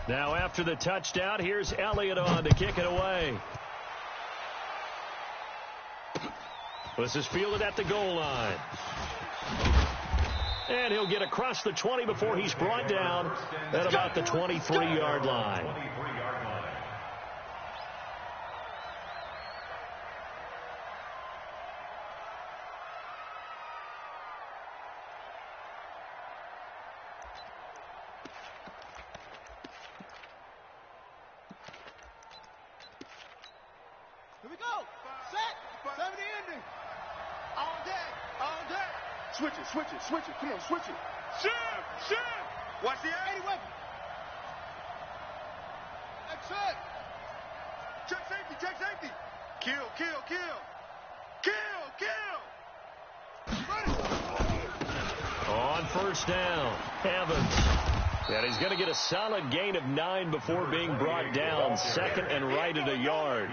Now after the touchdown, here's Elliott on to kick it away. This is fielded at the goal line. And he'll get across the 20 before he's brought down at about the 23-yard line. Here we go. Set. 70 ending. All day. All day. Switch it, switch it, switch it. Come on, switch it. Shift. Watch the 80 weapon. That's it. Check safety. Kill. On first down, Evans. And he's going to get a solid gain of 9 before being brought down. Second and right at a yard.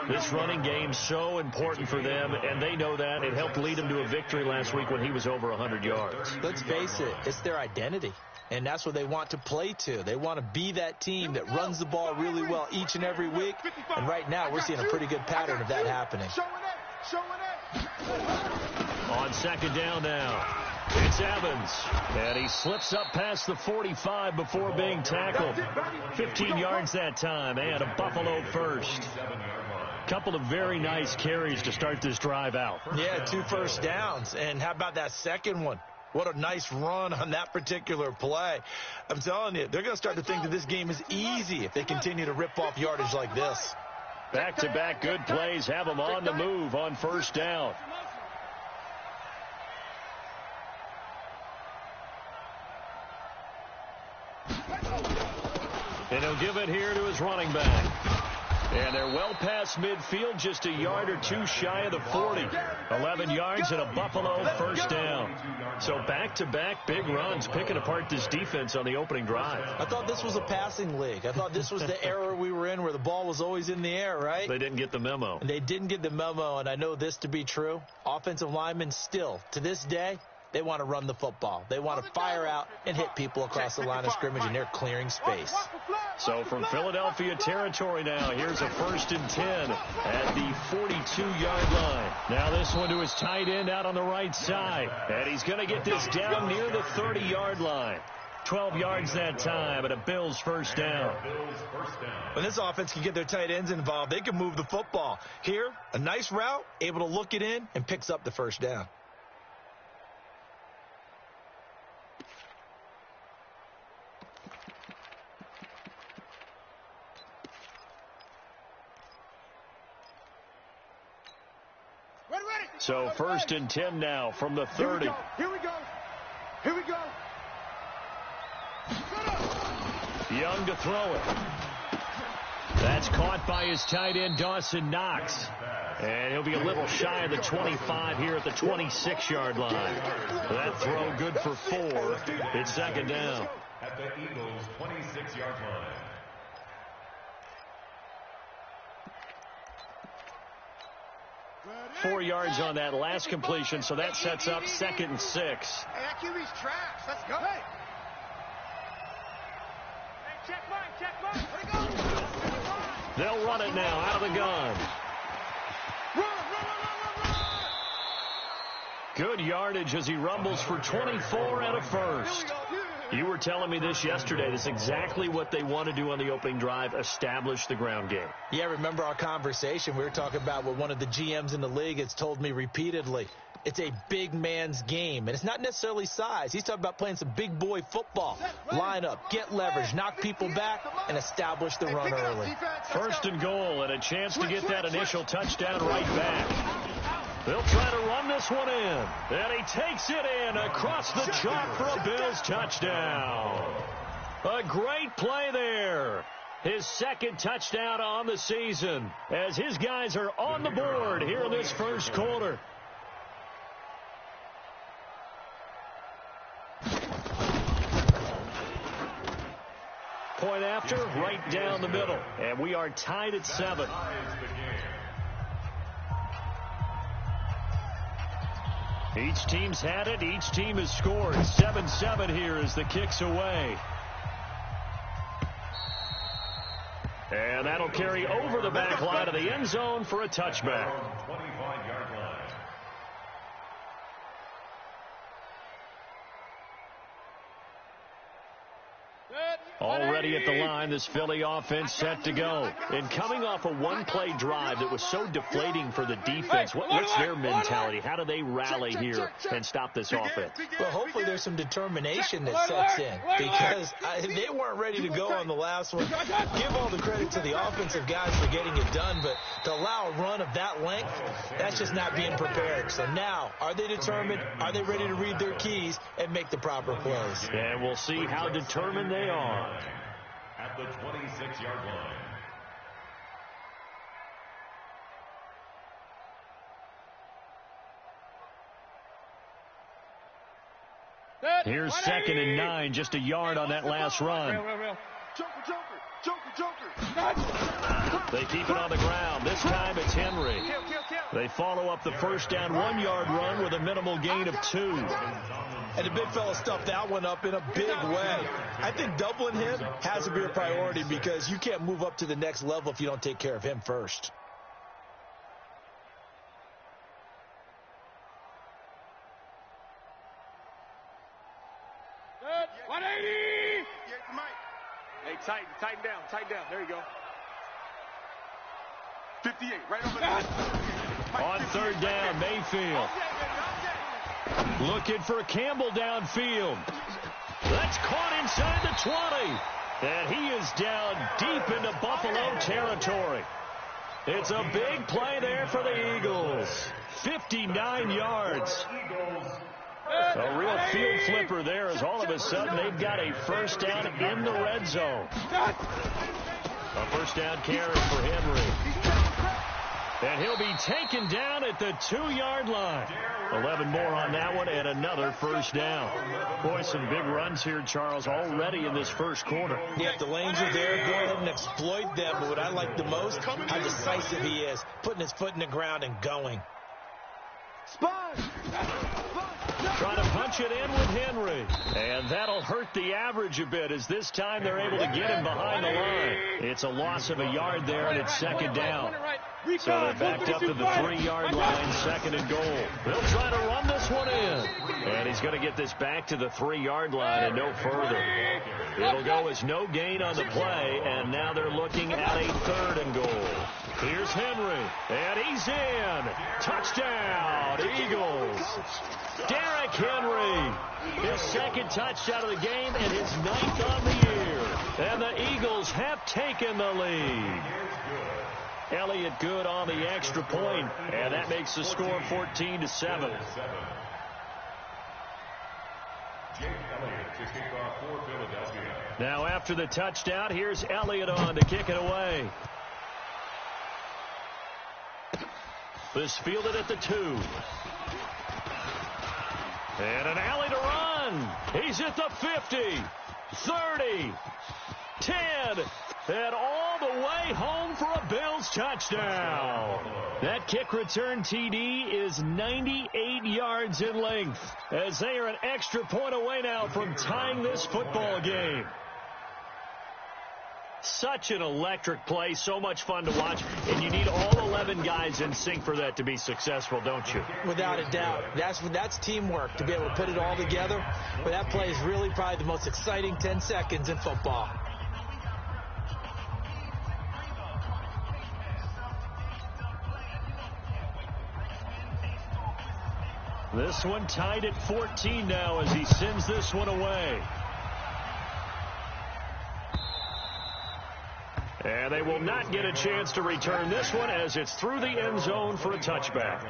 This running game so important for them, and they know that. It helped lead them to a victory last week when he was over 100 yards. Let's face it, it's their identity, and that's what they want to play to. They want to be that team that runs the ball really well each and every week, and right now we're seeing a pretty good pattern of that happening. On second down now, it's Evans, and he slips up past the 45 before being tackled. 15 yards that time, and a Buffalo first. Couple of very nice carries to start this drive out. Yeah, 2 first downs, and how about that second one? What a nice run on that particular play. I'm telling you, they're going to start to think that this game is easy if they continue to rip off yardage like this. Back-to-back good plays have them on the move on first down. And he'll give it here to his running back. And they're well past midfield, just a yard or 2 shy of the 40. 11 yards and a Buffalo first down. So back-to-back big runs, picking apart this defense on the opening drive. I thought this was a passing league. I thought this was the era we were in where the ball was always in the air, right? They didn't get the memo. They didn't get the memo, and I know this to be true. Offensive linemen still, to this day, they want to run the football. They want to fire out and hit people across the line of scrimmage, and they're clearing space. So from Philadelphia territory now, here's a 1st and 10 at the 42-yard line. Now this one to his tight end out on the right side. And he's going to get this down near the 30-yard line. 12 yards that time, and a Bills first down. When this offense can get their tight ends involved, they can move the football. Here, a nice route, able to look it in, and picks up the first down. So 1st and 10 now from the 30. Here we go. Young to throw it. That's caught by his tight end, Dawson Knox. And he'll be a little shy of the 25 here at the 26-yard line. That throw good for 4. It's second down. At the Eagles' 26-yard line. Four yards on that last completion, so that sets up 2nd and 6. Hey, that QB's trash. Let's go. Hey, check mine. Let it go. They'll run it now out of the gun. Run. Good yardage as he rumbles for 24 and a first. You were telling me this yesterday. That's exactly what they want to do on the opening drive, establish the ground game. Yeah, remember our conversation? We were talking about what one of the GMs in the league has told me repeatedly. It's a big man's game, and it's not necessarily size. He's talking about playing some big boy football. Line up, get leverage, knock people back, and establish the run early. 1st and goal, and a chance to get that initial touchdown right back. They'll try to run this one in. And he takes it in across the chalk for a Bills touchdown. A great play there. His 2nd touchdown on the season as his guys are on the board here in this first quarter. Point after, right down the middle. And we are tied at 7. Each team's had it. Each team has scored. 7-7 here as the kick's away. And that'll carry over the back line of the end zone for a touchback. 25-yard line. Already at the line, this Philly offense set to go. And coming off a one-play drive that was so deflating for the defense, what's their mentality? How do they rally here and stop this offense? Well, hopefully there's some determination that sets in, because they weren't ready to go on the last one. Give all the credit to the offensive guys for getting it done, but to allow a run of that length, that's just not being prepared. So now, are they determined? Are they ready to read their keys and make the proper plays? And we'll see how determined they are. At the 26-yard line. Here's 2nd and 9, just a yard on that last run. They keep it on the ground. This time it's Henry. They follow up the first down 1-yard run with a minimal gain of 2. And the big fella stuffed that one up in a big way. I think doubling him has to be a priority, because you can't move up to the next level if you don't take care of him first. Hey, tighten down. There you go. 58, right over there. On 3rd down, Mayfield. Looking for Campbell downfield. That's caught inside the 20. And he is down deep into Buffalo territory. It's a big play there for the Eagles. 59 yards. A real field flipper there, as all of a sudden they've got a first down in the red zone. A first down carry for Henry. And he'll be taken down at the 2-yard line. 11 more on that one, and another first down. Boy, some big runs here, Charles, already in this first quarter. Yeah, if the lanes are there, go ahead and exploit them. But what I like the most, how decisive he is, putting his foot in the ground and going. Trying to punch it in with Henry. And that'll hurt the average a bit, as this time they're able to get him behind the line. It's a loss of a yard there, and it's 2nd down. So they're backed up to the 3-yard line, 2nd and goal. They'll try to run this one in. And he's going to get this back to the 3-yard line and no further. It'll go as no gain on the play, and now they're looking at a 3rd and goal. Here's Henry, and he's in. Touchdown, Eagles. Derrick Henry, his 2nd touchdown of the game and his 9th on the year. And the Eagles have taken the lead. Elliott good on the extra point, and that makes the score 14-7. Now after the touchdown, here's Elliott on to kick it away. This fielded at the 2. And an alley to run. He's at the 50, 30, 10, and all the way home for a Bills touchdown. That kick return TD is 98 yards in length, as they are an extra point away now from tying this football game. Such an electric play, so much fun to watch, and you need all 11 guys in sync for that to be successful, don't you? Without a doubt. That's teamwork, to be able to put it all together. But that play is really probably the most exciting 10 seconds in football. This one tied at 14 now as he sends this one away. And they will not get a chance to return this one, as it's through the end zone for a touchback.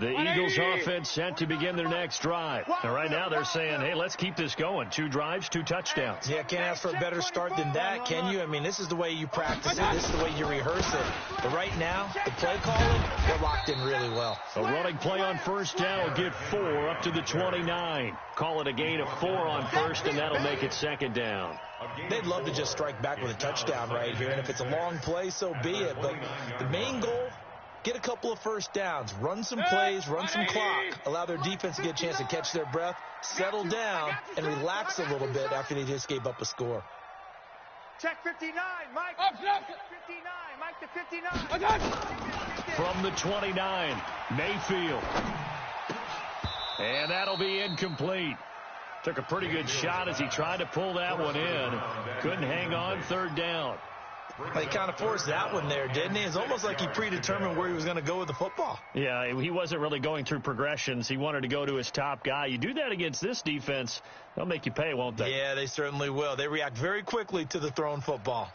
The Eagles offense set to begin their next drive. And right now they're saying, hey, let's keep this going. 2 drives, 2 touchdowns. Yeah, can't ask for a better start than that, can you? I mean, this is the way you practice it. This is the way you rehearse it. But right now, the play calling, they're locked in really well. A running play on first down will get 4 up to the 29. Call it a gain of 4 on first, and that'll make it second down. They'd love to just strike back with a touchdown right here. And if it's a long play, so be it. But the main goal, get a couple of first downs, run some plays, run some clock, allow their defense to get a chance to catch their breath, settle down, and relax a little bit after they just gave up a score. Check 59, Mike. 59, Mike to 59. From the 29, Mayfield. And that'll be incomplete. Took a pretty good shot as he tried to pull that one in. Couldn't hang on, third down. He kind of forced that one there, didn't he? It's almost like he predetermined where he was going to go with the football. Yeah, he wasn't really going through progressions. He wanted to go to his top guy. You do that against this defense, they'll make you pay, won't they? Yeah, they certainly will. They react very quickly to the thrown football.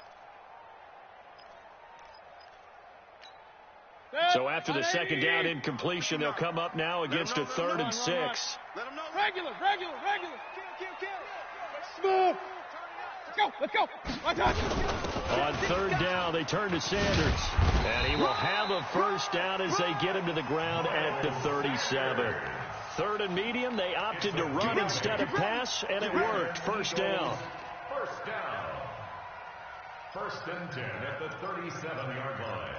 So after the second down incompletion, they'll come up now against a 3rd and 6. Regular. Smooth. Let's go. On third down, they turn to Sanders. And he will have a first down as they get him to the ground at the 37. 3rd and medium, they opted to run instead of pass, and it worked. First down. First down. 1st and 10 at the 37-yard line.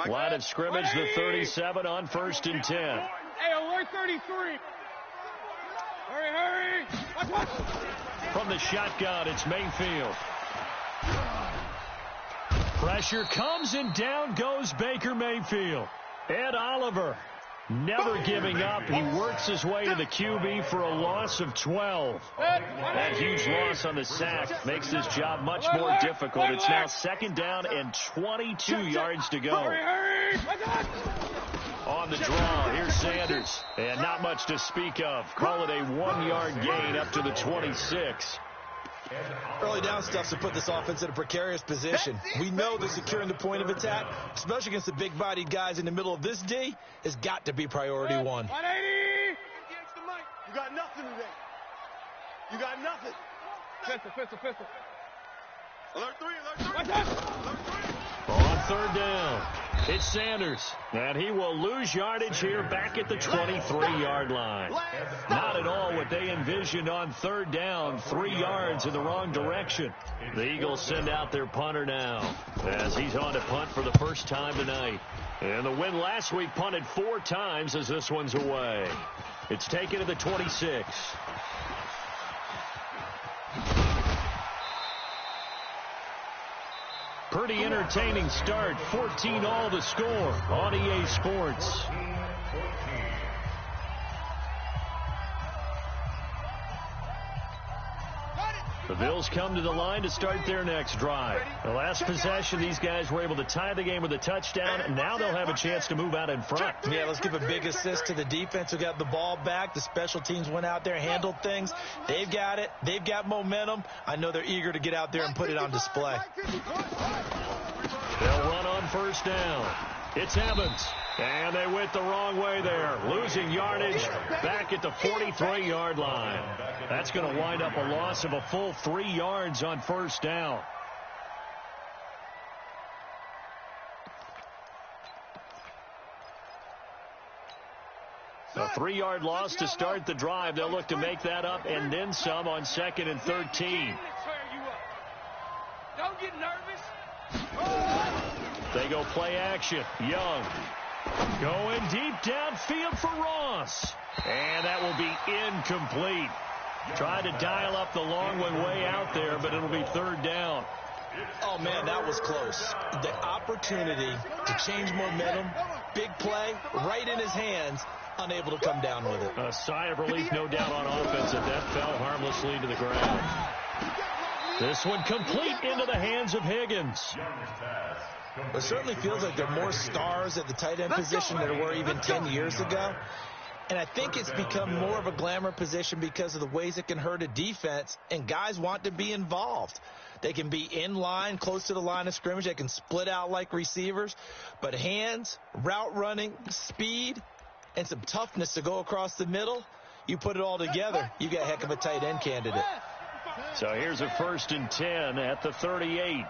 Line of scrimmage, the 37 on 1st and 10. Hey, alert 33. Hurry. Watch. From the shotgun, it's Mayfield. Pressure comes and down goes Baker Mayfield. Ed Oliver never giving up. He works his way to the QB for a loss of 12. That huge loss on the sack makes this job much more difficult. It's now 2nd down and 22 yards to go. On the draw, here's Sanders. And not much to speak of. Call it a 1-yard gain up to the 26. Early down stuff to put this offense in a precarious position. We know that securing the point of attack, especially against the big-bodied guys in the middle of this D, has got to be priority 1. 180. You got nothing today. You got nothing. Pistol. Alert 3. On 3rd down, it's Sanders. And he will lose yardage here back at the 23-yard line. Not at all what they envisioned on 3rd down. 3 yards in the wrong direction. The Eagles send out their punter now as he's on to punt for the first time tonight. And the win last week punted 4 times as this one's away. It's taken to the 26. Pretty entertaining start. 14-all the score on EA Sports. The Bills come to the line to start their next drive. The last possession, these guys were able to tie the game with a touchdown, and now they'll have a chance to move out in front. Yeah, let's give a big assist to the defense who got the ball back. The special teams went out there, handled things. They've got it. They've got momentum. I know they're eager to get out there and put it on display. They'll run on first down. It's Evans. And they went the wrong way there. Losing yardage back at the 43-yard line. That's going to wind up a loss of a full 3 yards on first down. A 3-yard loss to start the drive. They'll look to make that up and then some on 2nd and 13. Don't get nervous. They go play action. Young going deep downfield for Ross. And that will be incomplete. Tried to dial up the long one way out there, but it'll be 3rd down. Oh, man, that was close. The opportunity to change momentum, big play, right in his hands, unable to come down with it. A sigh of relief, no doubt, on offense, that that fell harmlessly to the ground. This one complete into the hands of Higgins. It certainly feels like there are more stars at the tight end position than there were even 10 years ago. And I think it's become more of a glamour position because of the ways it can hurt a defense, and guys want to be involved. They can be in line, close to the line of scrimmage. They can split out like receivers. But hands, route running, speed, and some toughness to go across the middle, you put it all together, you get a heck of a tight end candidate. So here's a 1st and 10 at the 38.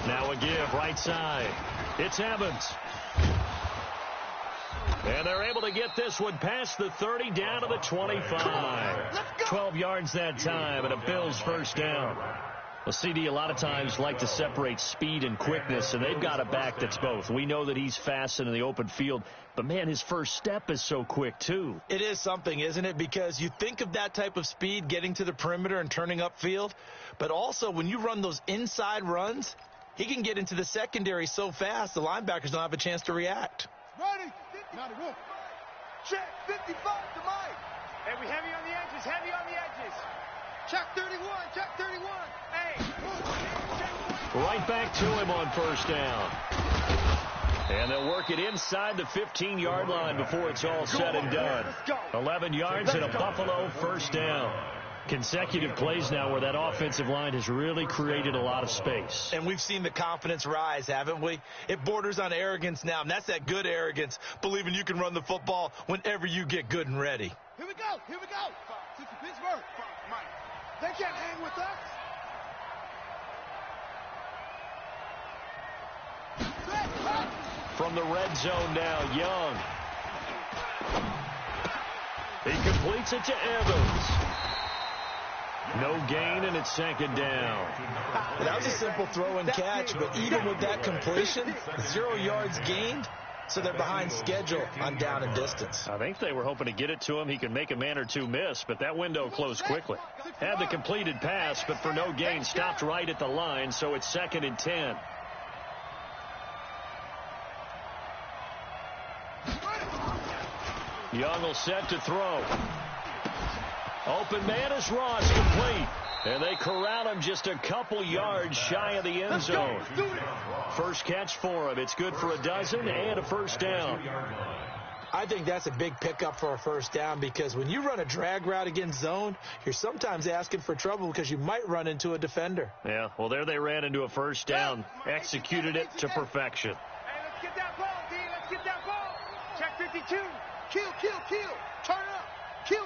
Now a give right side. It's Evans. And they're able to get this one past the 30 down to the 25. 12 yards that time and a Bills first down. Well, CD, a lot of times like to separate speed and quickness, and they've got a back that's both. We know that he's fast in the open field, but, man, his first step is so quick, too. It is something, isn't it? Because you think of that type of speed getting to the perimeter and turning upfield, but also when you run those inside runs, he can get into the secondary so fast the linebackers don't have a chance to react. Ready. 91. Check 55 to Mike. Hey, we heavy on the edges, heavy on the edges. Check 31, check 31. Hey. Right back to him on first down. And they'll work it inside the 15-yard line before it's all said and done. 11 yards and a Buffalo first down. Consecutive plays now where that offensive line has really created a lot of space. And we've seen the confidence rise, haven't we? It borders on arrogance now, and that's that good arrogance, believing you can run the football whenever you get good and ready. Here we go. Since Pittsburgh. They can't hang with us. From the red zone now, Young. He completes it to Evans. No gain, and it's 2nd down. That was a simple throw and catch, but even with that completion, 0 yards gained, so they're behind schedule on down and distance. I think they were hoping to get it to him. He could make a man or two miss, but that window closed quickly. Had the completed pass, but for no gain, stopped right at the line, so it's 2nd and 10. Young will set to throw. Open man is Ross, complete. And they corral him just a couple yards shy of the end zone. First catch for him. It's good for a dozen and a first down. I think that's a big pickup for a first down because when you run a drag route against zone, you're sometimes asking for trouble because you might run into a defender. Yeah, well, there they ran into a first down. Executed it to perfection. Hey, let's get that ball, D. Let's get that ball. Check 52. Kill. Turn it up. Kill.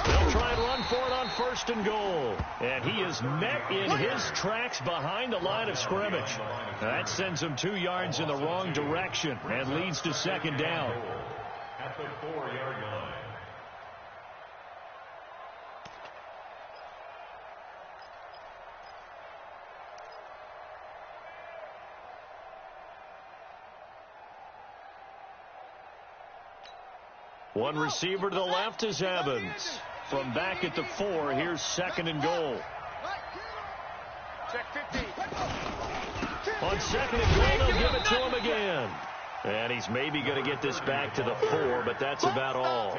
They'll try and run for it on 1st and goal. And he is met in his tracks behind the line of scrimmage. That sends him 2 yards in the wrong direction and leads to 2nd down. At the 4-yard line. One receiver to the left is Evans. From back at the 4, here's 2nd and goal. Check 50. On 2nd and goal, they'll give it to him again. And he's maybe going to get this back to the 4, but that's about all.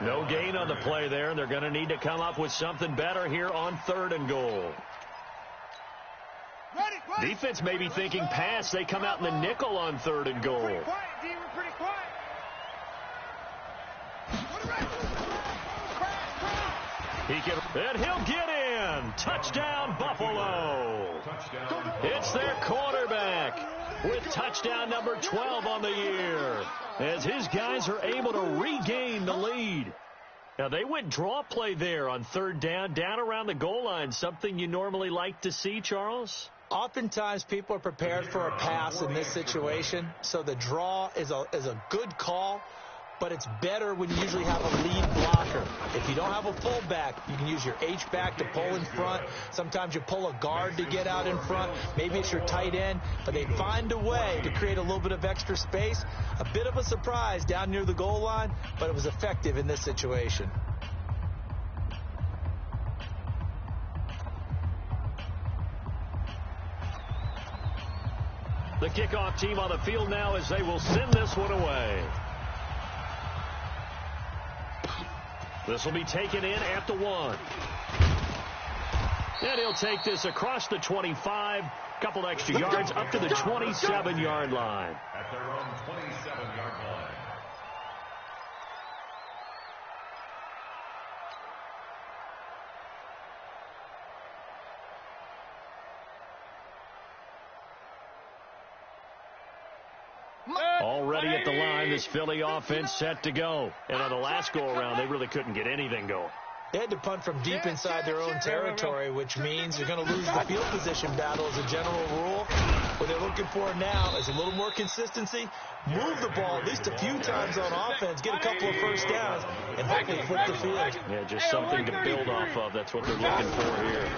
No gain on the play there, and they're going to need to come up with something better here on 3rd and goal. Defense may be thinking pass. They come out in the nickel on 3rd and goal. Pretty quiet, D. We're pretty quiet. And he'll get in. Touchdown, Buffalo. It's their quarterback with touchdown number 12 on the year as his guys are able to regain the lead. Now, they went draw play there on 3rd down around the goal line, something you normally like to see, Charles? Oftentimes, people are prepared for a pass in this situation, so the draw is a good call. But it's better when you usually have a lead blocker. If you don't have a fullback, you can use your H-back to pull in front. Sometimes you pull a guard to get out in front. Maybe it's your tight end. But they find a way to create a little bit of extra space. A bit of a surprise down near the goal line, but it was effective in this situation. The kickoff team on the field now as they will send this one away. This will be taken in at the 1. And he'll take this across the 25. Couple extra yards up to the 27-yard line. At their own 27-yard line. Already at the line, this Philly offense set to go. And on the last go-around, they really couldn't get anything going. They had to punt from deep inside their own territory, which means you're going to lose the field position battle as a general rule. What they're looking for now is a little more consistency, move the ball at least a few times on offense, get a couple of first downs, and hopefully flip the field. Yeah, just something to build off of. That's what they're looking for here.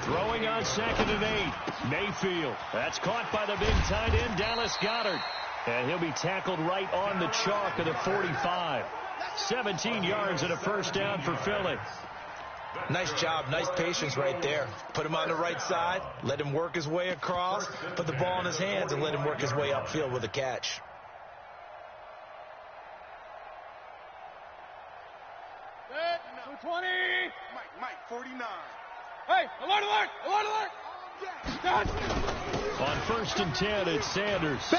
Throwing on 2nd and 8. Mayfield. That's caught by the big tight end, Dallas Goedert. And he'll be tackled right on the chalk of the 45. 17 yards and a first down for Philly. Nice job, nice patience right there. Put him on the right side, let him work his way across, put the ball in his hands, and let him work his way upfield with a catch. Set, 220. Mike, 49. Hey, alert, alert, alert, alert. On 1st and 10, it's Sanders.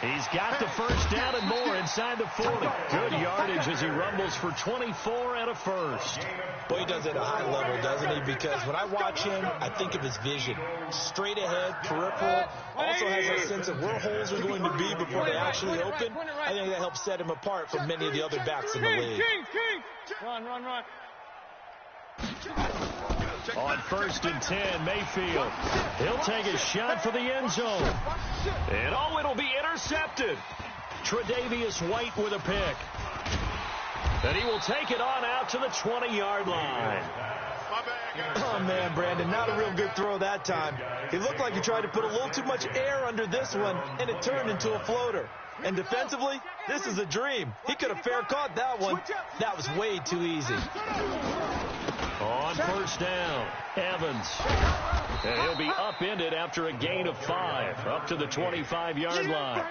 He's got the first down and more inside the 40. Good yardage as he rumbles for 24 and a first. Boy, he does it at a high level, doesn't he? Because when I watch him, I think of his vision. Straight ahead, peripheral. Also has a sense of where holes are going to be before they actually open. I think that helps set him apart from many of the other backs in the league. Run. On 1st and 10, Mayfield. He'll take a shot for the end zone. And it'll be intercepted. Tre'Davious White with a pick. And he will take it on out to the 20-yard line. Oh, man, Brandon, not a real good throw that time. It looked like he tried to put a little too much air under this one, and it turned into a floater. And defensively, this is a dream. He could have fair caught that one. That was way too easy. On 1st down, Evans. And he'll be upended after a gain of 5, up to the 25-yard line.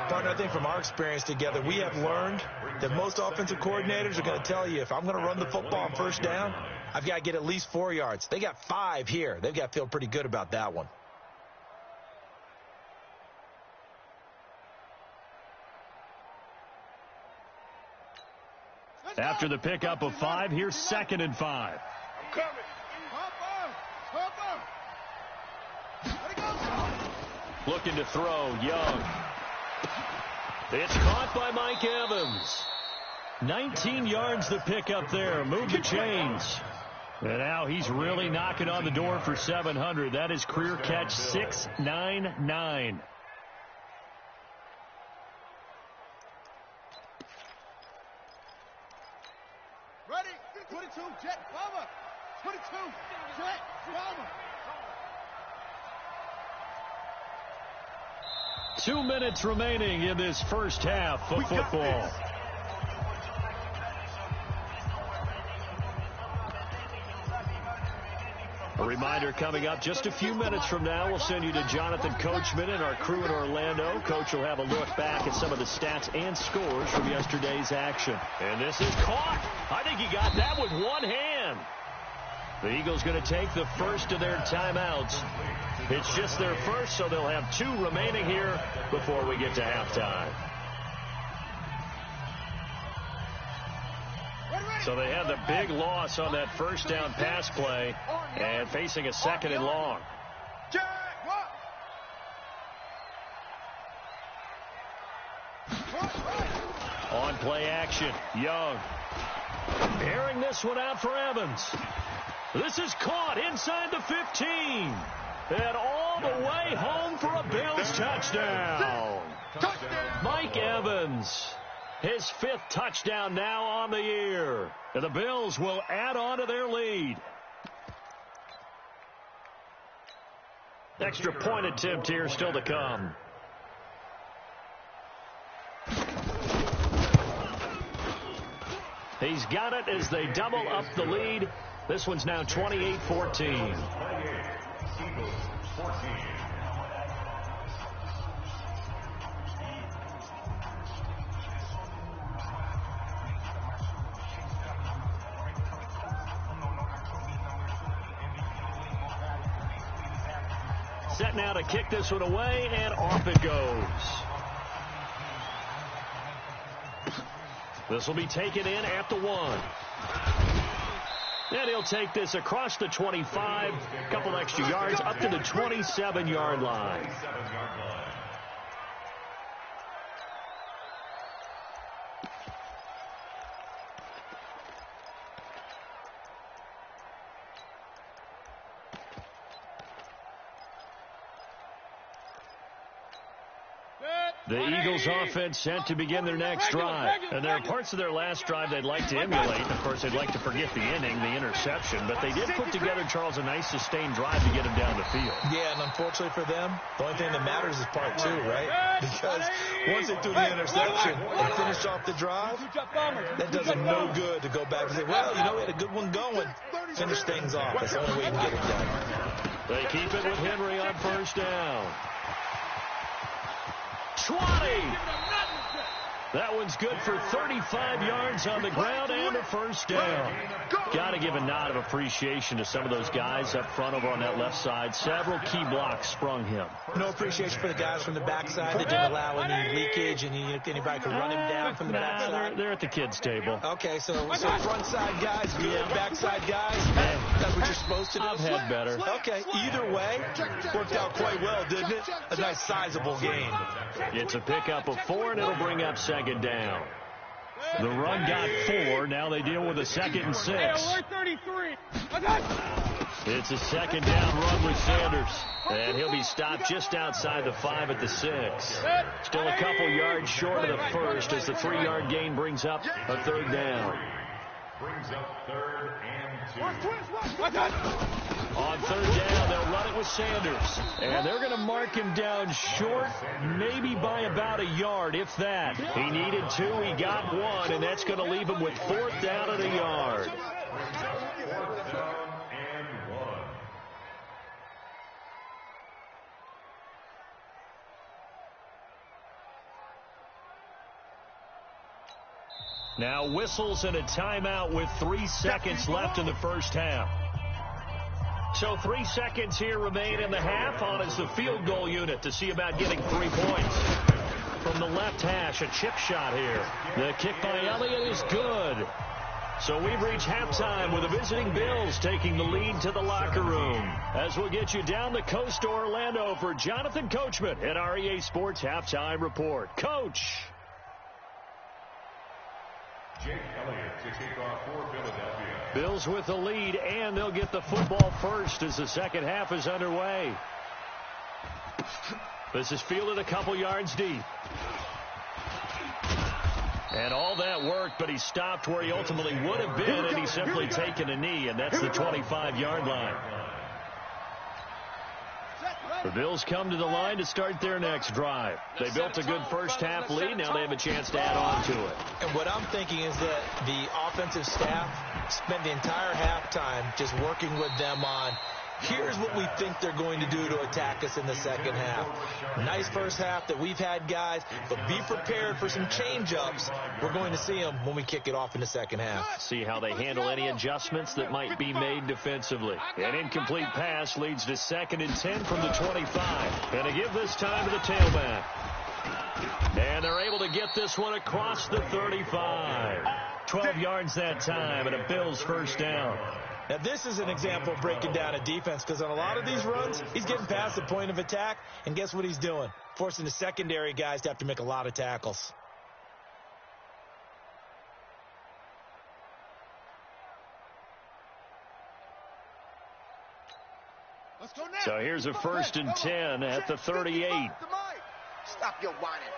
Partner, I think from our experience together, we have learned that most offensive coordinators are going to tell you, if I'm going to run the football on 1st down, I've got to get at least 4 yards. They got 5 here. They've got to feel pretty good about that one. After the pickup of 5, here's 2nd and 5. I'm coming. Looking to throw, Young. It's caught by Mike Evans. 19 yards the pickup there. Move the chains. And now he's really knocking on the door for 700. That is career catch 699. Ready? 22, jet, bomber. 22, jet, bomber. 2 minutes remaining in this first half of football. A reminder coming up just a few minutes from now, we'll send you to Jonathan Coachman and our crew in Orlando. Coach will have a look back at some of the stats and scores from yesterday's action. And this is caught. I think he got that with one hand. The Eagles going to take the first of their timeouts. It's just their first, so they'll have 2 remaining here before we get to halftime. So they had the big loss on that first down pass play and facing a 2nd and long. On play action, Young. Airing this one out for Evans. This is caught inside the 15. And all the way home for a Bills touchdown. Mike Evans. His 5th touchdown now on the year. And the Bills will add on to their lead. Extra point attempt here still to come. He's got it as they double up the lead. This one's now 28-14. Set now to kick this one away, and off it goes. This will be taken in at the 1. And he'll take this across the 25, a couple extra yards, up to the 27-yard line. The Eagles offense set to begin their next drive. And there are parts of their last drive they'd like to emulate. Of course, they'd like to forget the inning, the interception. But they did put together, Charles, a nice sustained drive to get him down the field. Yeah, and unfortunately for them, the only thing that matters is part 2, right? Because once they threw the interception and finished off the drive, that does them no good to go back and say, well, you know, we had a good one going. Finish things off. That's the only way you can get it done. They keep it with Henry on first down. 20. That one's good for 35 yards on the ground and a first down. Got to give a nod of appreciation to some of those guys up front over on that left side. Several key blocks sprung him. No appreciation for the guys from the backside that didn't allow any leakage and anybody could run him down from the backside. They're at the kids' table. Okay, so front side guys, backside guys, that's what you're supposed to do? I've had better. Okay, either way, worked out quite well, didn't it? A nice sizable gain. It's a pickup of 4, and it'll bring up second down. The run got 4. Now they deal with a 2nd and 6. It's a second down run with Sanders. And he'll be stopped just outside the 5 at the 6. Still a couple yards short of the first as the 3-yard gain brings up a 3rd down. Brings up 3rd and 2. On 3rd down, they'll run it with Sanders. And they're going to mark him down short, maybe by about a yard, if that. He needed 2, he got 1, and that's going to leave him with 4th down and a yard. 4th down and 1. Now whistles and a timeout with 3 seconds left in the first half. So 3 seconds here remain in the half. On is the field goal unit to see about getting 3 points. From the left hash, a chip shot here. The kick by Elliott is good. So we've reached halftime with the visiting Bills taking the lead to the locker room. As we'll get you down the coast to Orlando for Jonathan Coachman at our EA Sports Halftime Report. Coach. Jake Elliott to kick off for Philadelphia. Bills with the lead, and they'll get the football first as the second half is underway. This is fielded a couple yards deep. And all that worked, but he stopped where he ultimately would have been, and he's simply taken a knee, and that's the 25-yard line. The Bills come to the line to start their next drive. They built a good first-half lead. Now they have a chance to add on to it. And what I'm thinking is that the offensive staff spent the entire halftime just working with them on, here's what we think they're going to do to attack us in the second half. Nice first half that we've had, guys, but be prepared for some change-ups. We're going to see them when we kick it off in the second half. See how they handle any adjustments that might be made defensively. An incomplete pass leads to 2nd and 10 from the 25. And to give this time to the tailback. And they're able to get this one across the 35. 12 yards that time, and a Bills first down. Now, this is an example of breaking down a defense, because on a lot of these runs, he's getting past the point of attack, and guess what he's doing? Forcing the secondary guys to have to make a lot of tackles. So here's a 1st and 10 at the 38. Stop your whining.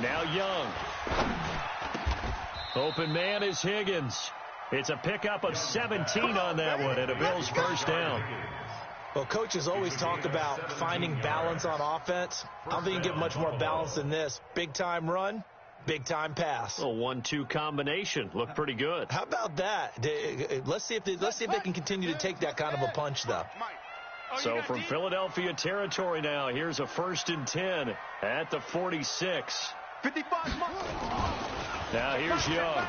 Now Young. Open man is Higgins. It's a pickup of 17 on that one, and a Bills first down. Well, coaches always talk about finding balance on offense. I don't think you can get much more balance than this. Big-time run, big-time pass. A 1-2 combination. Looked pretty good. How about that? Let's see if they can continue to take that kind of a punch, though. So from Philadelphia territory now, here's a 1st and 10 at the 46. 55 months. Now here's Young.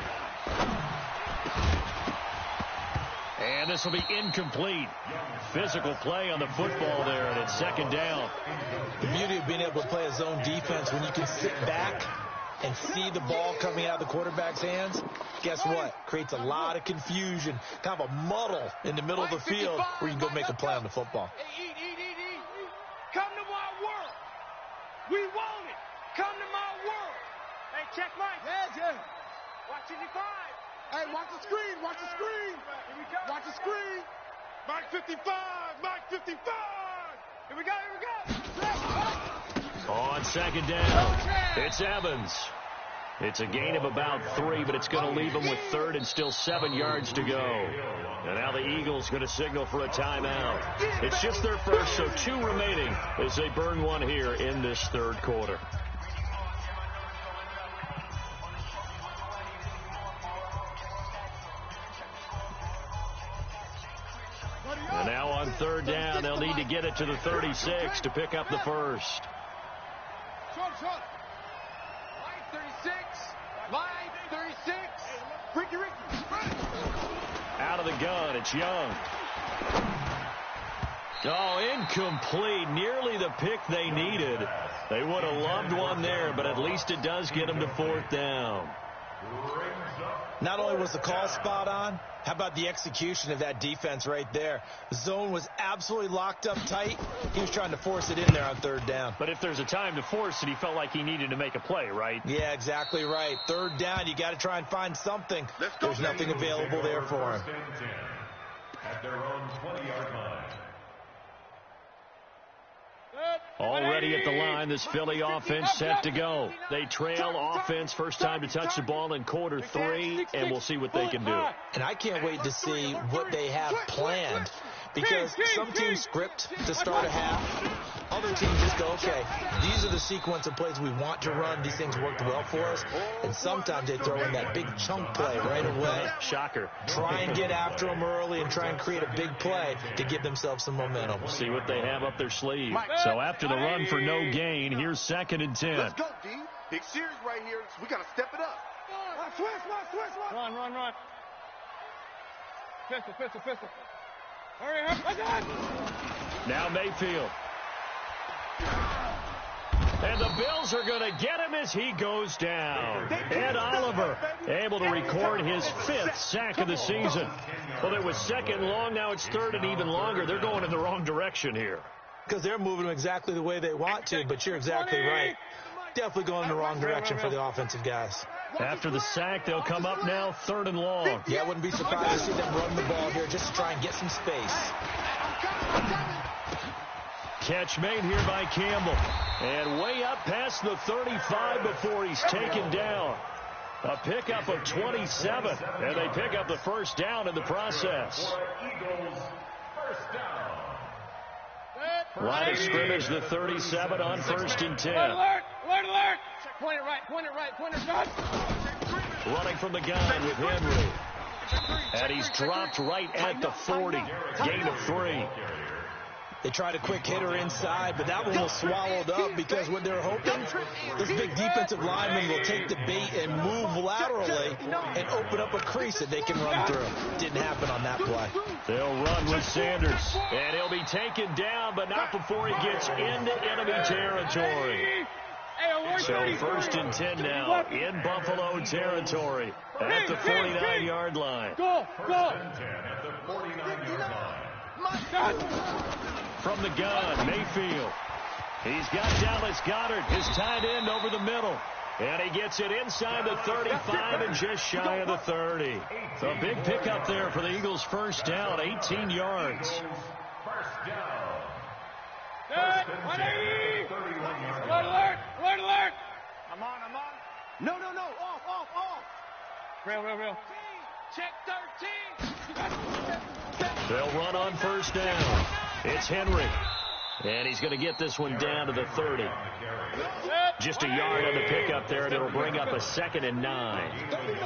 And this will be incomplete. physical play on the football there, and it's second down. The beauty of being able to play a zone defense when you can sit back and see the ball coming out of the quarterback's hands, guess what? Creates a lot of confusion, kind of a muddle in the middle of the field where you can go make a play on the football. Hey, eat. Come to my world. We want it. Come to my world. Hey, check Mike. Yeah. Watch 55. Hey, watch the screen. Watch the screen. Here we go. Watch the screen. Mike 55. Mike 55. Here we go. On second down, it's Evans. It's a gain of about 3, but it's going to leave him with third and still 7 yards to go. And now the Eagles going to signal for a timeout. It's just their first, so 2 remaining as they burn one here in this third quarter. And now on third down, they'll need to get it to the 36 to pick up the first. Short. Line 36. Ricky. Out of the gun, it's Young. Oh, incomplete. Nearly the pick they needed. They would have loved one there, but at least it does get them to fourth down. Not only was the call spot on, how about the execution of that defense right there? The zone was absolutely locked up tight. He was trying to force it in there on third down. But if there's a time to force it, he felt like he needed to make a play, right? Yeah, exactly right. Third down, you got to try and find something. There's nothing available there for him. At their own 20-yard line. Already at the line, this Philly offense set to go. They trail offense, first time to touch the ball in quarter 3, and we'll see what they can do. And I can't wait to see what they have planned, because some teams script to start a half. Other teams just go, okay, these are the sequence of plays we want to run. These things worked well for us. And sometimes they throw in that big chunk play right away. Shocker. Try and get after them early and try and create a big play to give themselves some momentum. We'll see what they have up their sleeve. So after the run for no gain, here's 2nd and 10. Let's go, D. Big series right here. We got to step it up. Run. Pistol. Hurry. Now Mayfield. And the Bills are going to get him as he goes down. Ed Oliver able to record his 5th sack of the season. Well, it was 2nd long. Now it's 3rd and even longer. They're going in the wrong direction here. Because they're moving them exactly the way they want to, but you're exactly right. Definitely going in the wrong direction for the offensive guys. After the sack, they'll come up now 3rd and long. Yeah, I wouldn't be surprised to see them run the ball here just to try and get some space. Catch made here by Campbell. And way up past the 35 before he's taken down. A pickup of 27. And they pick up the first down in the process. Eagles, first down. Line of scrimmage, the 37 on 1st and 10. Alert! Point it right. Running from the gun with Henry. And he's dropped right at the 40. Gain of 3. They tried a quick hitter inside, but that one was swallowed up because what they're hoping, this big defensive lineman will take the bait and move laterally and open up a crease that they can run through. Didn't happen on that play. They'll run with Sanders. And he'll be taken down, but not before he gets into enemy territory. So 1st and 10 now in Buffalo territory at the 49-yard line. Go! 1st and 10 at the 49-yard line. From the gun, Mayfield. He's got Dallas Goedert, his tight end, over the middle. And he gets it inside the 35 and just shy of the 30. A big pickup there for the Eagles' first down, 18 yards. First down. Alert! I'm on. No. Off. Real. Check 13. They'll run on first down. It's Henry. And he's going to get this one down to the 30. Just a yard on the pickup there, and it'll bring up a 2nd and 9. Second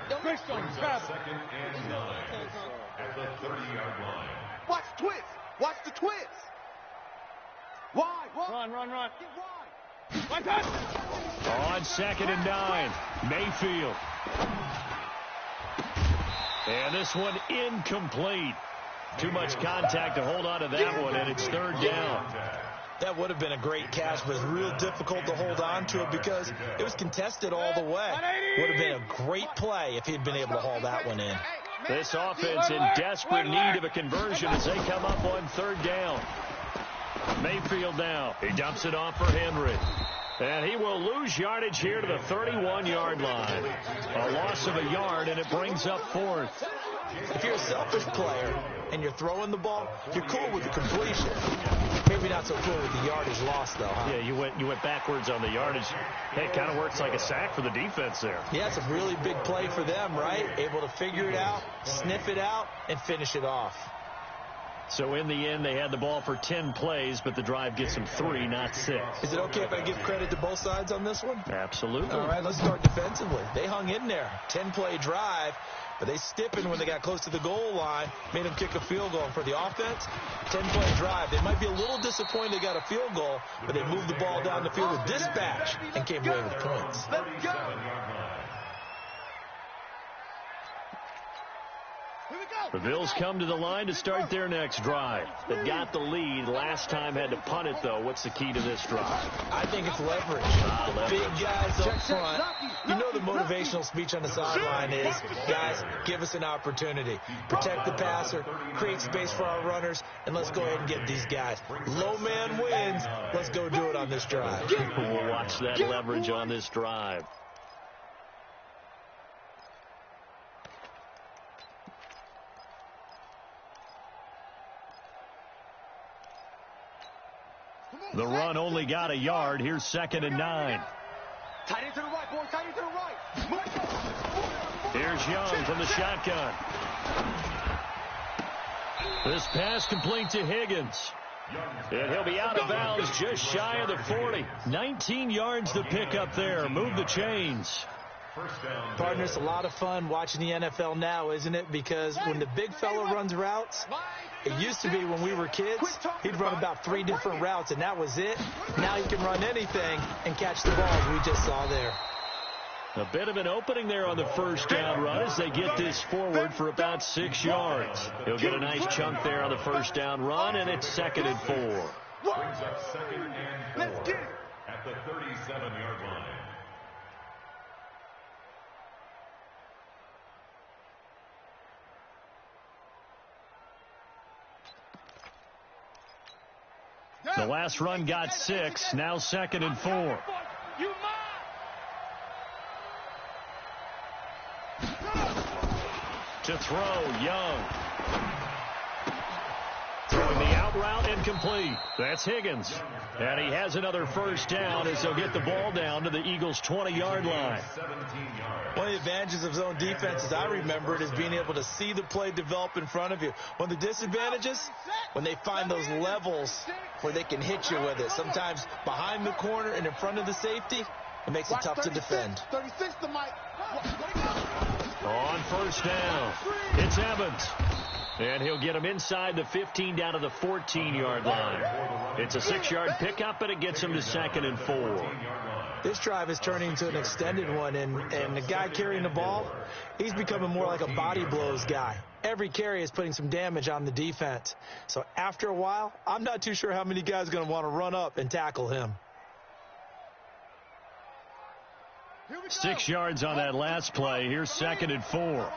and 9 at the 30-yard line. Watch the twist. Why? Run. Why? On 2nd and 9, Mayfield. And this one incomplete. Too much contact to hold on to that one, and it's third down. That would have been a great catch, but it's real difficult to hold on to it because it was contested all the way. Would have been a great play if he'd been able to haul that one in. This offense in desperate need of a conversion as they come up on third down. Mayfield now. He dumps it off for Henry. And he will lose yardage here to the 31-yard line. A loss of a yard, and it brings up fourth. If you're a selfish player and you're throwing the ball, you're cool with the completion. Maybe not so cool with the yardage loss, though, huh? Yeah, you went backwards on the yardage. Hey, it kind of works like a sack for the defense there. Yeah, it's a really big play for them, right? Able to figure it out, sniff it out, and finish it off. So in the end, they had the ball for 10 plays, but the drive gets them 3, not 6. Is it okay if I give credit to both sides on this one? Absolutely. All right, let's start defensively. They hung in there. 10-play drive, but they stiffened when they got close to the goal line, made them kick a field goal. And for the offense, 10-play drive. They might be a little disappointed they got a field goal, but they moved the ball down the field with dispatch and came away with points. Let's go. The Bills come to the line to start their next drive. They got the lead. Last time had to punt it, though. What's the key to this drive? I think it's leverage. Big guys up front. You know the motivational speech on the sideline is, guys, give us an opportunity. Protect the passer, create space for our runners, and let's go ahead and get these guys. Low man wins. Let's go do it on this drive. We'll watch that leverage on this drive. The run only got a yard. Here's 2nd and 9. Tight end to the right, boy. Tight end to the right. Here's Young from the shotgun. This pass complete to Higgins. And he'll be out of bounds just shy of the 40. 19 yards to pick up there. Move the chains. Partner, it's a lot of fun watching the NFL now, isn't it? Because when the big fella runs routes, it used to be when we were kids, he'd run about 3 different routes, and that was it. Now he can run anything and catch the balls we just saw there. A bit of an opening there on the first down run as they get this forward for about 6 yards. He'll get a nice chunk there on the first down run, and it's 2nd and 4. Brings up 2nd and 4 at the 37-yard line. The last run got 6, now 2nd and 4. To throw, Young. Throwing the out route incomplete. That's Higgins. And he has another first down as they'll get the ball down to the Eagles' 20-yard line. One of the advantages of zone defense, as I remember it, is being able to see the play develop in front of you. One of the disadvantages, when they find those levels where they can hit you with it. Sometimes behind the corner and in front of the safety, it makes it tough to defend. 36 to Mike. On first down, it's Evans. And he'll get him inside the 15 down to the 14-yard line. It's a 6-yard pickup, and it gets him to 2nd and 4. This drive is turning into an extended one, and the guy carrying the ball, he's becoming more like a body blows guy. Every carry is putting some damage on the defense. So after a while, I'm not too sure how many guys are going to want to run up and tackle him. 6 yards on that last play. Here's 2nd and 4.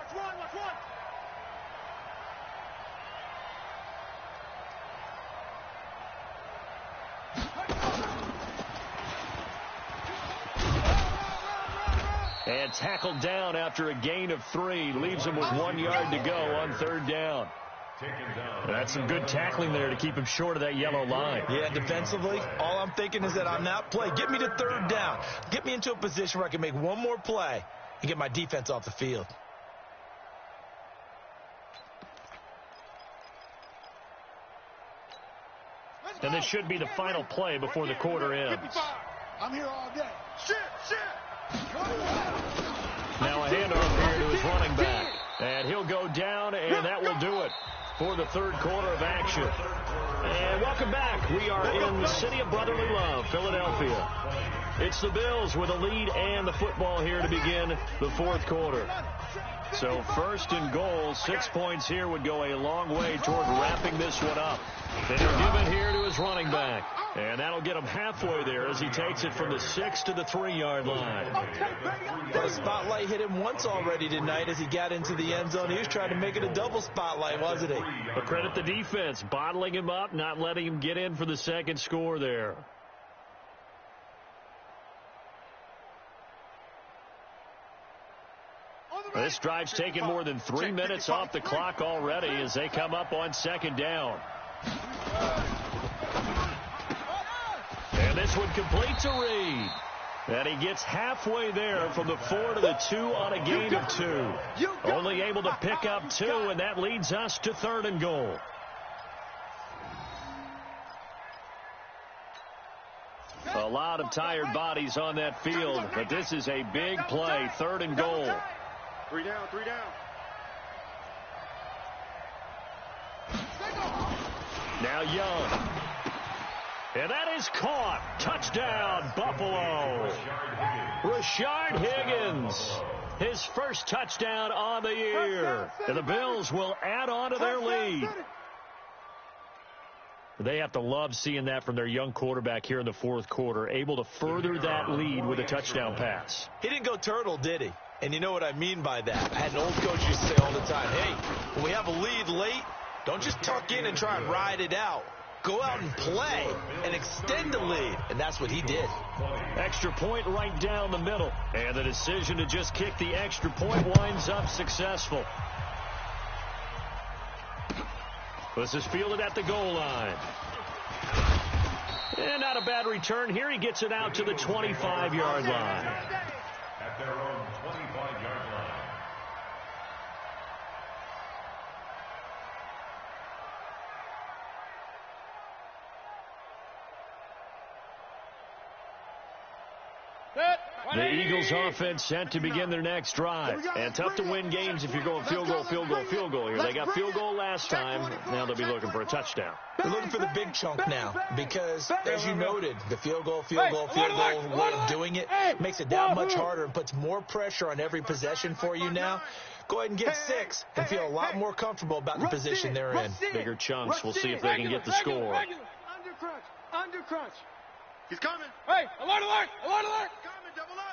And tackled down after a gain of 3. Leaves him with 1 yard to go on third down. That's some good tackling there to keep him short of that yellow line. Yeah, defensively, all I'm thinking is that on that play, get me to third down. Get me into a position where I can make one more play and get my defense off the field. And this should be the final play before the quarter ends. I'm here all day. Now a handoff here to his running back. And he'll go down, and that will do it for the third quarter of action. And welcome back. We are in the city of brotherly love, Philadelphia. It's the Bills with a lead and the football here to begin the fourth quarter. So first and goal, 6 points here would go a long way toward wrapping this one up. They'll give it here to his running back. And that'll get him halfway there as he takes it from the 6 to the 3-yard line. But a spotlight hit him once already tonight as he got into the end zone. He was trying to make it a double spotlight, wasn't he? But credit the defense, bottling him up, not letting him get in for the second score there. This drive's taken more than 3 minutes off the clock already as they come up on second down. And this one completes a read. And he gets halfway there from the 4 to the 2 on a gain of 2. Only able to pick up 2, and that leads us to 3rd and goal. A lot of tired bodies on that field, but this is a big play, 3rd and goal. 3 down, 3 down. Now Young. And that is caught. Touchdown, Buffalo. Rashard Higgins. His first touchdown on the year. And the Bills will add on to their lead. They have to love seeing that from their young quarterback here in the 4th quarter, able to further that lead with a touchdown pass. He didn't go turtle, did he? And you know what I mean by that. I had an old coach used to say all the time, hey, when we have a lead late, don't just tuck in and try and ride it out. Go out and play and extend the lead. And that's what he did. Extra point right down the middle. And the decision to just kick the extra point winds up successful. This is fielded at the goal line. And not a bad return here. He gets it out to the 25-yard line. At their own 25-yard line. The Eagles offense set to begin their next drive. And tough to win games if you're going field goal, field goal, field goal here. They got field goal last time. Now they'll be looking for a touchdown. They're looking for the big chunk now because, as you noted, the field goal way of doing it makes it that much harder and puts more pressure on every possession for you now. Go ahead and get 6 and feel a lot more comfortable about the position they're in. Bigger chunks. We'll see if they can get the score. Under crunch. Under crunch. He's coming. Hey, alert, alert, alert, alert. Coming, double up.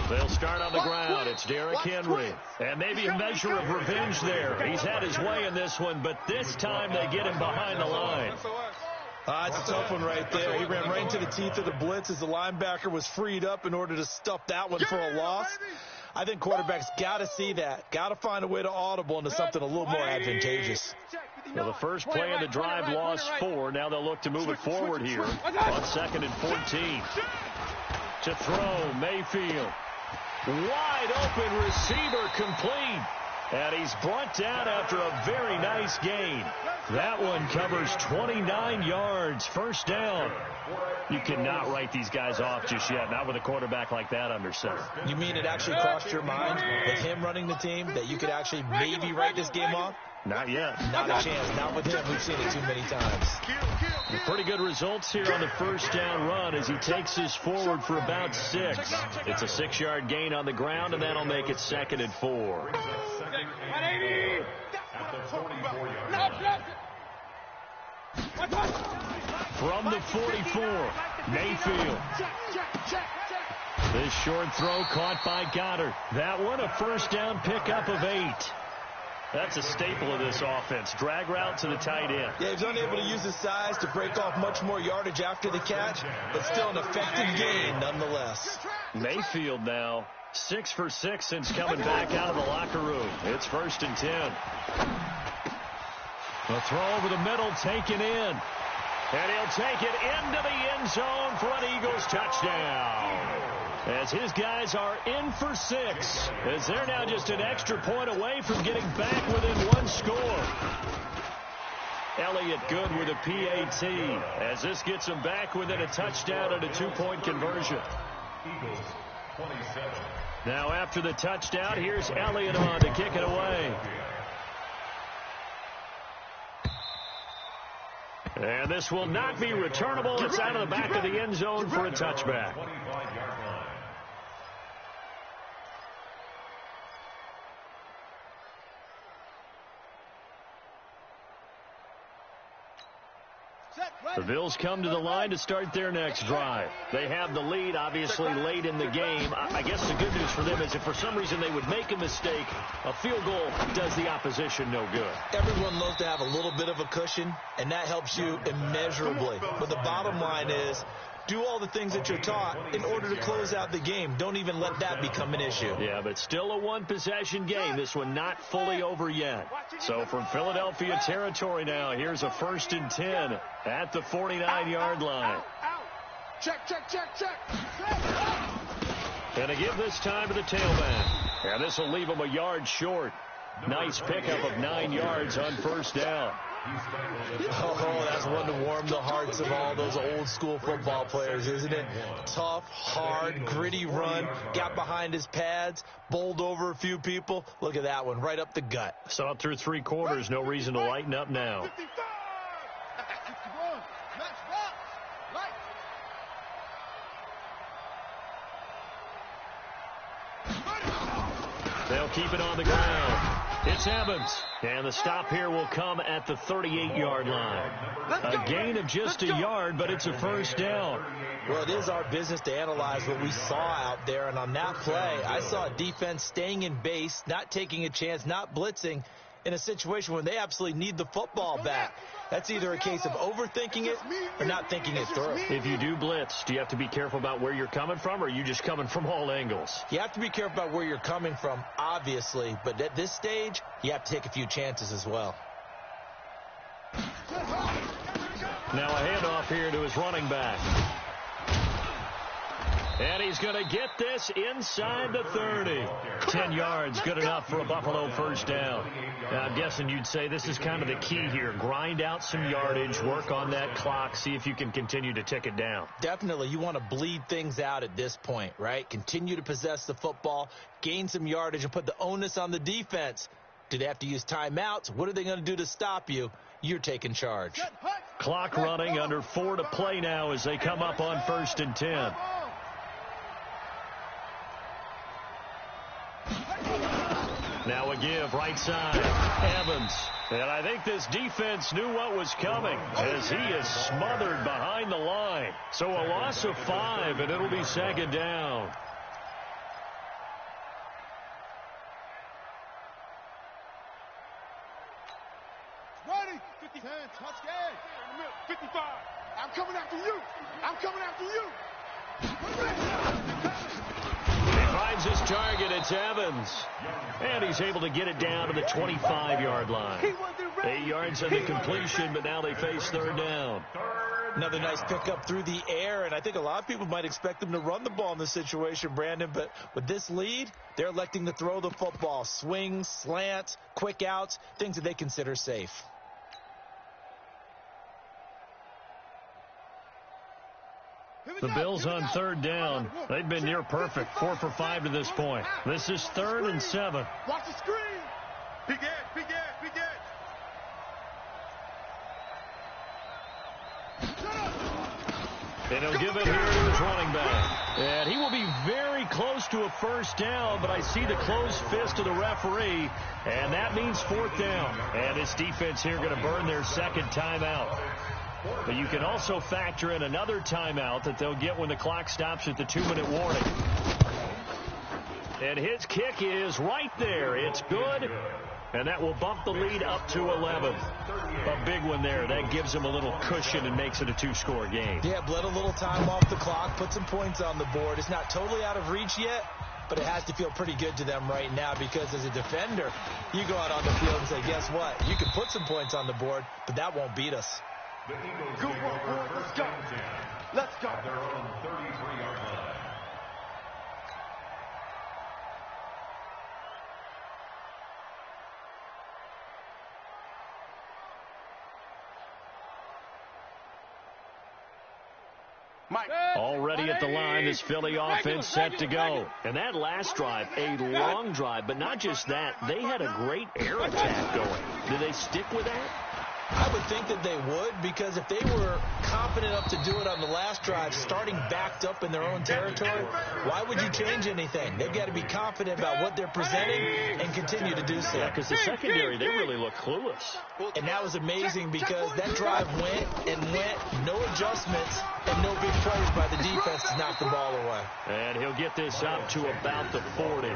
They'll start on the ground. It's Derrick Henry. And maybe a measure of revenge there. He's had his way in this one, but this time they get him behind the line. It's a tough one right there. He ran right into the teeth of the blitz as the linebacker was freed up in order to stuff that one for a loss. I think quarterbacks got to see that. Got to find a way to audible into something a little more advantageous. Well, the first play of the drive lost 4. Now they'll look to move it forward here on 2nd and 14. To throw, Mayfield. Wide open receiver complete. And he's brought down after a very nice gain. That one covers 29 yards. First down. You cannot write these guys off just yet, not with a quarterback like that under center. You mean it actually crossed your mind with him running the team that you could actually maybe write this game off? Not yet. Not a chance. Not with him. We've seen it too many times. Pretty good results here on the first down run as he takes us forward for about 6. It's a 6-yard gain on the ground, and that'll make it 2nd and 4. At the 44-yard line. From the 44, Mayfield. This short throw caught by Goddard. That one a first down pickup of 8. That's a staple of this offense. Drag route to the tight end. Yeah, he's unable to use his size to break off much more yardage after the catch, but still an effective gain nonetheless. Mayfield now 6 for 6 since coming back out of the locker room. It's 1st and 10. The throw over the middle taken in. And he'll take it into the end zone for an Eagles touchdown. As his guys are in for 6. As they're now just an extra point away from getting back within 1 score. Elliott good with a PAT. As this gets him back within a touchdown and a 2-point conversion. Eagles 27. Now after the touchdown, here's Elliott on to kick it away. And this will not be returnable. It's out of the back of the end zone for a touchback. 25-yard line. The Bills come to the line to start their next drive. They have the lead, obviously, late in the game. I guess the good news for them is if for some reason they would make a mistake, a field goal does the opposition no good. Everyone loves to have a little bit of a cushion, and that helps you immeasurably. But the bottom line is, do all the things that you're taught in order to close out the game. Don't even let that become an issue. Yeah, but still a one-possession game. This one not fully over yet. So from Philadelphia territory now, here's a 1st and 10 at the 49-yard line. Check, check, check, check. And to give this time to the tailback. And this will leave him a yard short. Nice pickup of 9 yards on 1st down. Oh, that's one to warm the hearts of all those old-school football players, isn't it? Tough, hard, gritty run, got behind his pads, bowled over a few people. Look at that one, right up the gut. Saw it through 3 quarters, no reason to lighten up now. 51. Match box. Light. They'll keep it on the ground. It's Evans, and the stop here will come at the 38-yard line. A gain of just a yard, but it's a 1st down. Well, it is our business to analyze what we saw out there, and on that play, I saw a defense staying in base, not taking a chance, not blitzing in a situation where they absolutely need the football back. That's either a case of overthinking it or not thinking it through. If you do blitz, do you have to be careful about where you're coming from, or are you just coming from all angles? You have to be careful about where you're coming from, obviously, but at this stage, you have to take a few chances as well. Now a handoff here to his running back. And he's going to get this inside the 30. 10 yards, good enough for a Buffalo 1st down. Now, I'm guessing you'd say this is kind of the key here. Grind out some yardage, work on that clock, see if you can continue to tick it down. Definitely. You want to bleed things out at this point, right? Continue to possess the football, gain some yardage, and put the onus on the defense. Do they have to use timeouts? What are they going to do to stop you? You're taking charge. Clock running, under 4 to play now as they come up on 1st and 10. Now a give, right side, Evans. And I think this defense knew what was coming as he is smothered behind the line. So a loss of 5, and it'll be 2nd down. Ready. 50. 10. Touchdown. 55. I'm coming after you. I'm coming after you. Finds his target. It's Evans. And he's able to get it down to the 25-yard line. 8 yards on the completion, but now they face 3rd down. Another nice pickup through the air, and I think a lot of people might expect them to run the ball in this situation, Brandon, but with this lead, they're electing to throw the football. Swings, slants, quick outs, things that they consider safe. The Bills on 3rd down. They've been near perfect, 4 for 5 to this point. This is 3rd and 7. Watch the screen. Begin. And he'll give it here to his running back. And he will be very close to a 1st down, but I see the closed fist of the referee, and that means 4th down. And this defense here going to burn their 2nd timeout. But you can also factor in another timeout that they'll get when the clock stops at the 2-minute warning. And his kick is right there. It's good. And that will bump the lead up to 11. A big one there. That gives him a little cushion and makes it a 2-score game. Yeah, bled a little time off the clock, put some points on the board. It's not totally out of reach yet, but it has to feel pretty good to them right now because as a defender, you go out on the field and say, guess what? You can put some points on the board, but that won't beat us. The Eagles Good work, boys. Let's go. Let's go. at their own 33-yard line. Already at the line, this Philly offense set to go. And that last drive, a long drive, but not just that. They had a great air attack going. Do they stick with that? I would think that they would, because if they were confident enough to do it on the last drive, starting backed up in their own territory, why would you change anything? They've got to be confident about what they're presenting and continue to do so. Yeah, because the secondary, they really look clueless. And that was amazing because that drive went and went, no adjustments, and no big plays by the defense to knock the ball away. And he'll get this up to about the 40.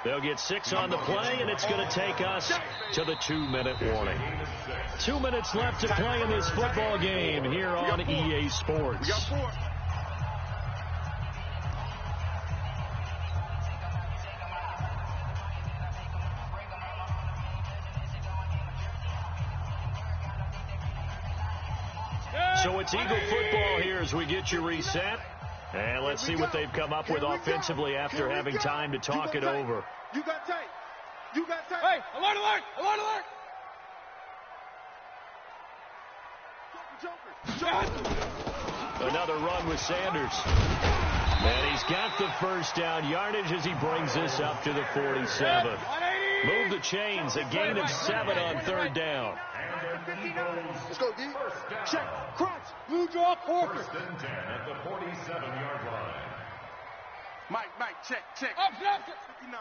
They'll get 6 on the play, and it's going to take us to the 2-minute warning. 2 minutes left to play in this football game here on EA Sports. We got 4. So it's Eagle football here as we get you reset. And let's see what they've come up with offensively after having time to talk it over. You got tape. You got tape. Hey, alert, alert, alert, alert. Joker. Another run with Sanders. And he's got the first down yardage as he brings this up to the 47. Move the chains, a gain of 7 on 3rd down. Let's go, D. Check. Crunch. Blue draw quarter. First and 10 at the 47-yard line. Mike, check. Up, 59.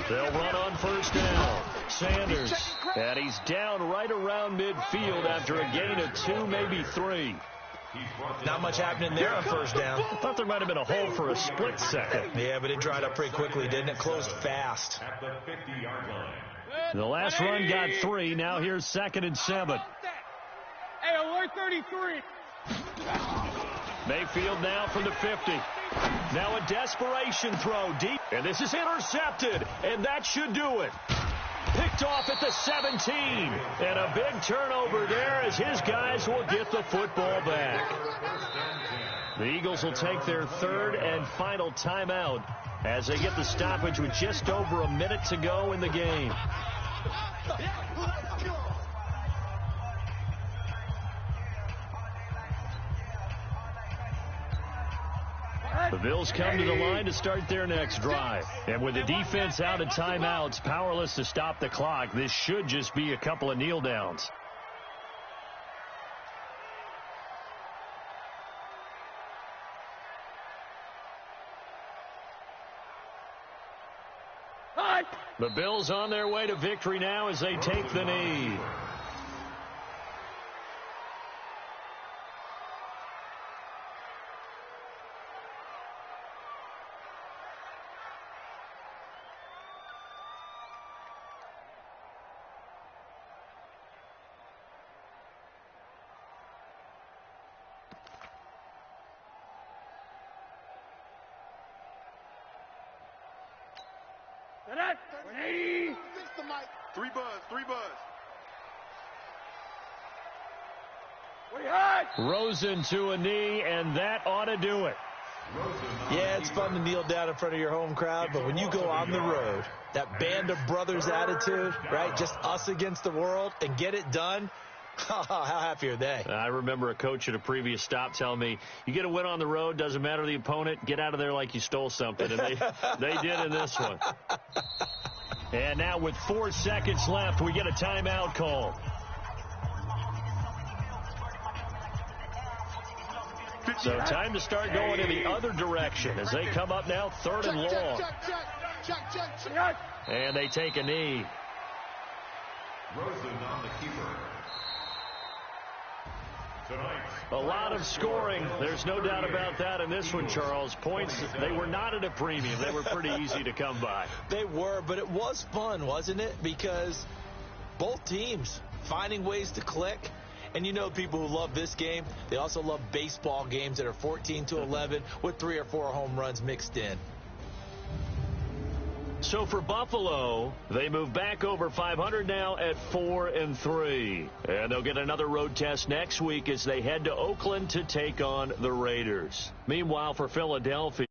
They'll run on 1st down. Sanders. And he's down right around midfield after a gain of 2, maybe 3. Not much happening there on 1st down. I thought there might have been a hole for a split second. Yeah, but it dried up pretty quickly, didn't it? Closed fast. At the 50-yard line. The last run got 3. Now here's 2nd and 7. Hey, alert 33. Mayfield now from the 50. Now a desperation throw deep. And this is intercepted. And that should do it. Picked off at the 17. And a big turnover there as his guys will get the football back. The Eagles will take their 3rd and final timeout as they get the stoppage with just over a minute to go in the game. The Bills come to the line to start their next drive. And with the defense out of timeouts, powerless to stop the clock, this should just be a couple of kneel downs. The Bills on their way to victory now as they take the knee. Three buzz. Rosen to a knee, and that ought to do it. Yeah, it's fun to kneel down in front of your home crowd, but when you go on the road, that band of brothers attitude, right, just us against the world, and get it done, how happy are they? I remember a coach at a previous stop telling me, you get a win on the road, doesn't matter the opponent, get out of there like you stole something, and they did in this one. And now with 4 seconds left, we get a timeout call. So time to start going in the other direction as they come up now 3rd and long. Check. And they take a knee. Rosen on the keeper. Tonight, A lot of scoring. There's no doubt about that in this one, Charles. Points, they were not at a premium. They were pretty easy to come by. They were, but it was fun, wasn't it? Because both teams finding ways to click. And you know people who love this game, they also love baseball games that are 14-11 with 3 or 4 home runs mixed in. So for Buffalo, they move back over 500 now at 4-3. And they'll get another road test next week as they head to Oakland to take on the Raiders. Meanwhile, for Philadelphia,